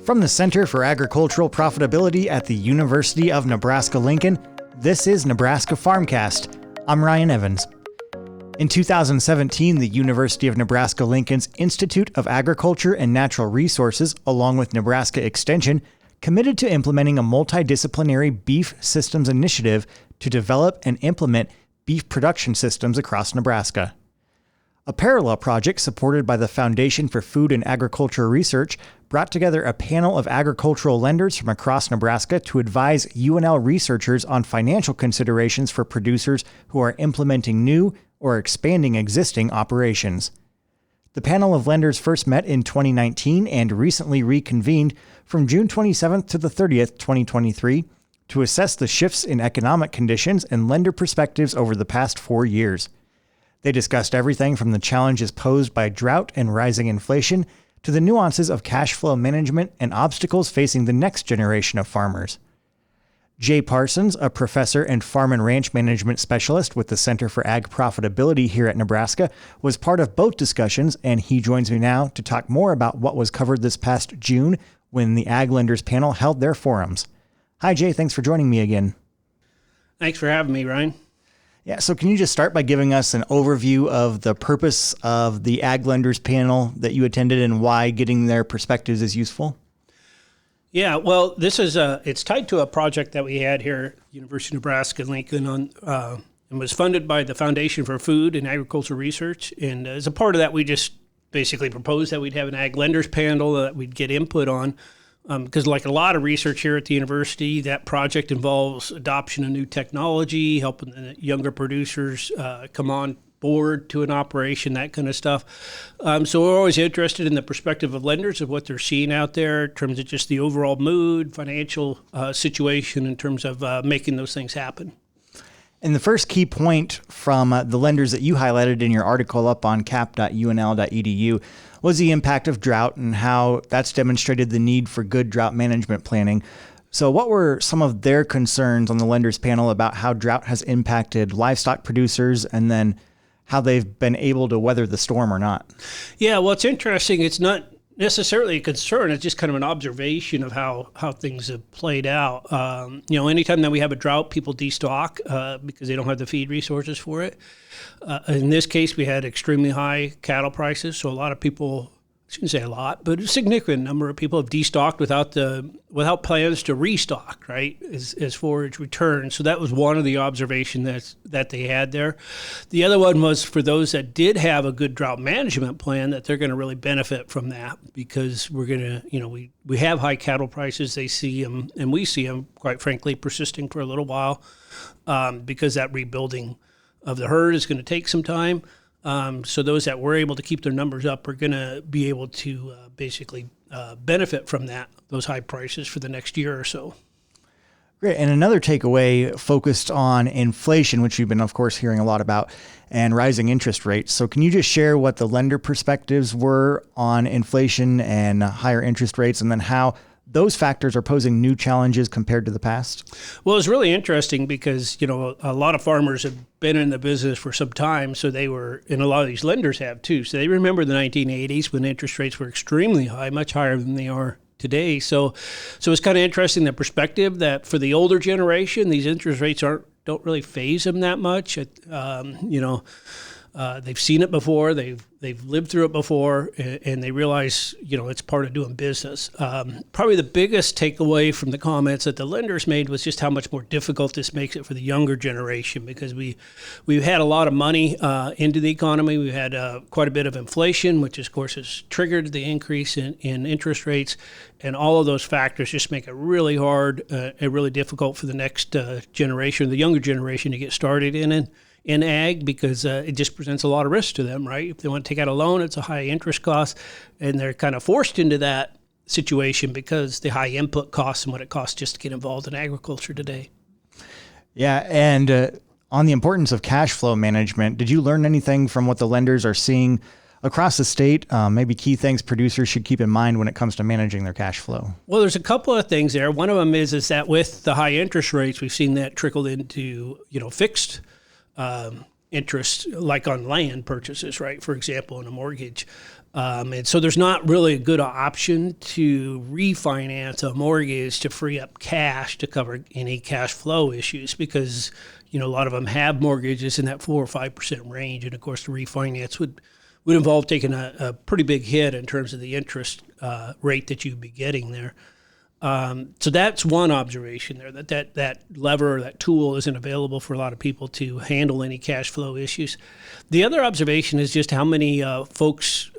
From the Center for Agricultural Profitability at the University of Nebraska-Lincoln, this is Nebraska Farmcast. I'm Ryan Evans. In 2017, the University of Nebraska-Lincoln's Institute of Agriculture and Natural Resources, along with Nebraska Extension, committed to implementing a multidisciplinary beef systems initiative to develop and implement beef production systems across Nebraska. A parallel project supported by the Foundation for Food and Agriculture Research brought together a panel of agricultural lenders from across Nebraska to advise UNL researchers on financial considerations for producers who are implementing new or expanding existing operations. The panel of lenders first met in 2019 and recently reconvened from June 27th to the 30th, 2023, to assess the shifts in economic conditions and lender perspectives over the past 4 years. They discussed everything from the challenges posed by drought and rising inflation to the nuances of cash flow management and obstacles facing the next generation of farmers. Jay Parsons, a professor and farm and ranch management specialist with the Center for Ag Profitability here at Nebraska, was part of both discussions, and he joins me now to talk more about what was covered this past June when the Ag Lenders panel held their forums. Hi, Jay. Thanks for joining me again. Thanks for having me, Ryan. Yeah, so can you just start by giving us an overview of the purpose of the Ag Lenders panel that you attended and why getting their perspectives is useful? Yeah, well, this is it's tied to a project that we had here at University of Nebraska-Lincoln and was funded by the Foundation for Food and Agriculture Research. And as a part of that, we just basically proposed that we'd have an Ag Lenders panel that we'd get input on. Because like a lot of research here at the university, that project involves adoption of new technology, helping the younger producers come on board to an operation, that kind of stuff. So we're always interested in the perspective of lenders of what they're seeing out there in terms of just the overall mood, financial situation in terms of making those things happen. And the first key point from the lenders that you highlighted in your article up on cap.unl.edu was the impact of drought and how that's demonstrated the need for good drought management planning. So what were some of their concerns on the lenders panel about how drought has impacted livestock producers and then how they've been able to weather the storm or not? Yeah, well, it's interesting. It's not necessarily a concern. It's just kind of an observation of how things have played out. Anytime that we have a drought, people destock because they don't have the feed resources for it. In this case, we had extremely high cattle prices, so a lot of people, I shouldn't say a lot, but a significant number of people have destocked without plans to restock, right, as forage returns. So that was one of the observations that they had there. The other one was for those that did have a good drought management plan that they're going to really benefit from that because we're going to, we have high cattle prices. They see them, and we see them, quite frankly, persisting for a little while because that rebuilding of the herd is going to take some time. So those that were able to keep their numbers up are going to be able to basically benefit from those high prices for the next year or so. Great. And another takeaway focused on inflation, which you've been, of course, hearing a lot about, and rising interest rates. So can you just share what the lender perspectives were on inflation and higher interest rates, and then how those factors are posing new challenges compared to the past? Well, it's really interesting because, a lot of farmers have been in the business for some time. So and a lot of these lenders have too. So they remember the 1980s when interest rates were extremely high, much higher than they are today. So it's kind of interesting, the perspective that for the older generation, these interest rates don't really faze them that much. They've seen it before, they've lived through it before, and they realize, it's part of doing business. Probably the biggest takeaway from the comments that the lenders made was just how much more difficult this makes it for the younger generation because we've had a lot of money into the economy. We've had quite a bit of inflation, which of course has triggered the increase in interest rates, and all of those factors just make it really hard and really difficult for the next generation, the younger generation, to get started in ag because it just presents a lot of risk to them, right? If they want to take out a loan, it's a high interest cost, and they're kind of forced into that situation because the high input costs and what it costs just to get involved in agriculture today. Yeah, and on the importance of cash flow management, did you learn anything from what the lenders are seeing across the state? Maybe key things producers should keep in mind when it comes to managing their cash flow? Well, there's a couple of things there. One of them is that with the high interest rates, we've seen that trickled into, fixed interest, like on land purchases, right? For example, in a mortgage. And so there's not really a good option to refinance a mortgage to free up cash to cover any cash flow issues, because a lot of them have mortgages in that 4 or 5% range, and of course the refinance would involve taking a pretty big hit in terms of the interest rate that you'd be getting there. So that's one observation there, that lever or that tool isn't available for a lot of people to handle any cash flow issues. The other observation is just how many folks,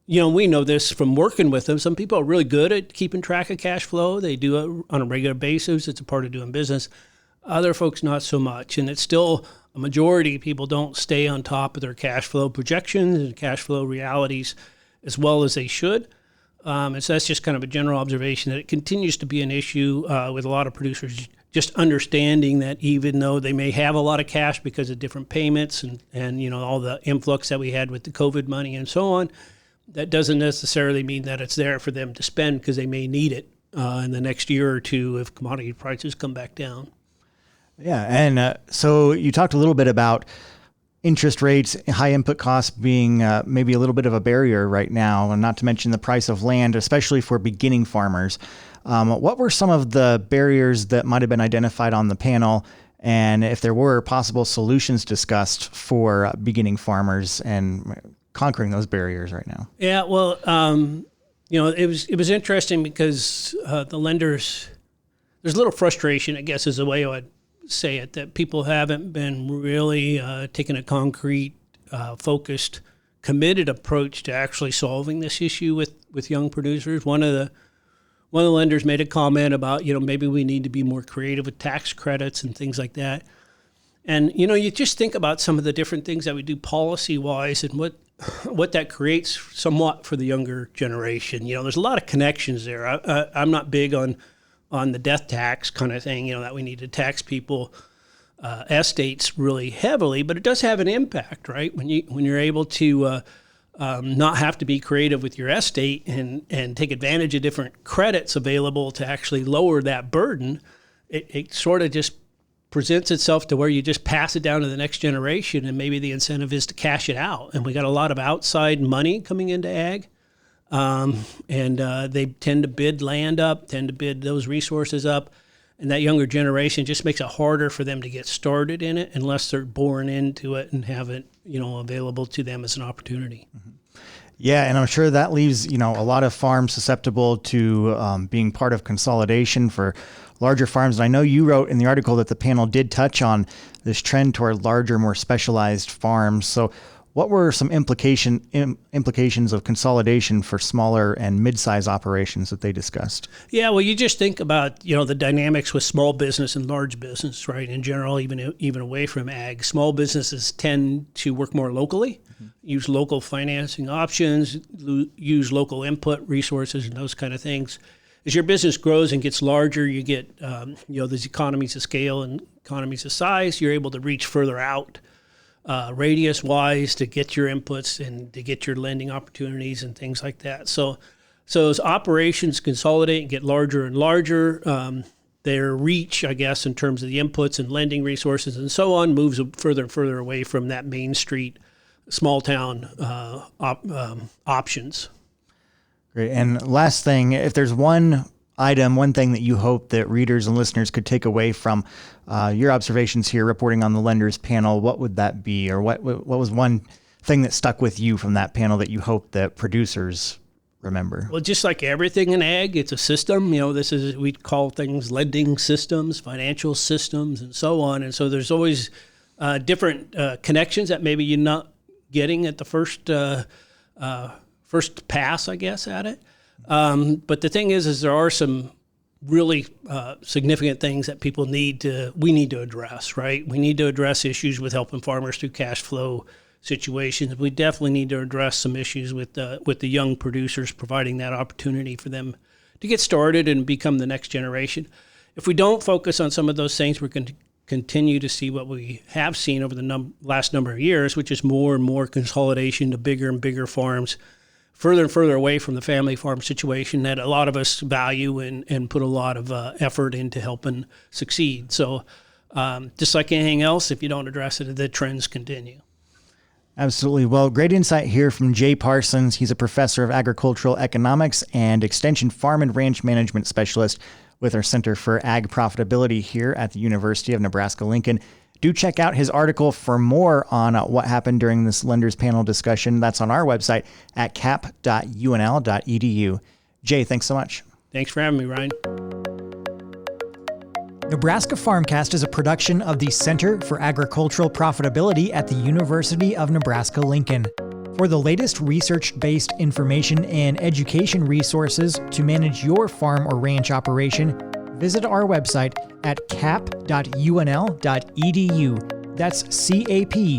we know this from working with them. Some people are really good at keeping track of cash flow. They do it on a regular basis. It's a part of doing business. Other folks, not so much. And it's still a majority of people don't stay on top of their cash flow projections and cash flow realities as well as they should. And so that's just kind of a general observation that it continues to be an issue with a lot of producers, just understanding that even though they may have a lot of cash because of different payments and all the influx that we had with the COVID money and so on, that doesn't necessarily mean that it's there for them to spend, because they may need it in the next year or two if commodity prices come back down. Yeah, and so you talked a little bit about interest rates, high input costs being maybe a little bit of a barrier right now, and not to mention the price of land, especially for beginning farmers. What were some of the barriers that might have been identified on the panel, and if there were possible solutions discussed for beginning farmers and conquering those barriers right now? Yeah, well, it was interesting because the lenders, there's a little frustration, I guess is the way I would say it, that people haven't been really taking a concrete, focused, committed approach to actually solving this issue with young producers. One of the lenders made a comment about, maybe we need to be more creative with tax credits and things like that. And, you just think about some of the different things that we do policy-wise and what that creates somewhat for the younger generation. There's a lot of connections there. I'm not big on the death tax kind of thing, that we need to tax people estates really heavily, but it does have an impact, right? When you're able to not have to be creative with your estate and take advantage of different credits available to actually lower that burden, it sort of just presents itself to where you just pass it down to the next generation, and maybe the incentive is to cash it out. And we got a lot of outside money coming into ag. They tend to bid land up, tend to bid those resources up, and that younger generation just makes it harder for them to get started in it unless they're born into it and have it, available to them as an opportunity. Mm-hmm. Yeah, and I'm sure that leaves, a lot of farms susceptible to being part of consolidation for larger farms. And I know you wrote in the article that the panel did touch on this trend toward larger, more specialized farms. So what were some implications of consolidation for smaller and mid-size operations that they discussed? Yeah, well, you just think about, the dynamics with small business and large business, right? In general, even away from ag, small businesses tend to work more locally, use local financing options, use local input resources and those kind of things. As your business grows and gets larger, you get, these economies of scale and economies of size. You're able to reach further out radius-wise to get your inputs and to get your lending opportunities and things like that. So as operations consolidate and get larger and larger, their reach, I guess, in terms of the inputs and lending resources and so on, moves further and further away from that Main Street, small-town options. Great. And last thing, if there's one thing that you hope that readers and listeners could take away from your observations here reporting on the lenders panel, what would that be? Or what was one thing that stuck with you from that panel that you hope that producers remember? Well, just like everything in ag, it's a system. We call things lending systems, financial systems, and so on. And so there's always different connections that maybe you're not getting at the first pass, I guess, at it. But the thing is there are some really significant things that we need to address, right? We need to address issues with helping farmers through cash flow situations. We definitely need to address some issues with the young producers, providing that opportunity for them to get started and become the next generation. If we don't focus on some of those things, we're going to continue to see what we have seen over the last number of years, which is more and more consolidation to bigger and bigger farms, further and further away from the family farm situation that a lot of us value and put a lot of effort into helping succeed. So Just like anything else, if you don't address it, the trends continue. Absolutely. Well, great insight here from Jay Parsons. He's a professor of agricultural economics and extension farm and ranch management specialist with our Center for Ag Profitability here at the University of Nebraska-Lincoln. Do check out his article for more on what happened during this lenders panel discussion. That's on our website at cap.unl.edu. Jay, thanks so much. Thanks for having me, Ryan. Nebraska Farmcast is a production of the Center for Agricultural Profitability at the University of Nebraska-Lincoln. For the latest research-based information and education resources to manage your farm or ranch operation, visit our website at cap.unl.edu. That's cap.unl.edu.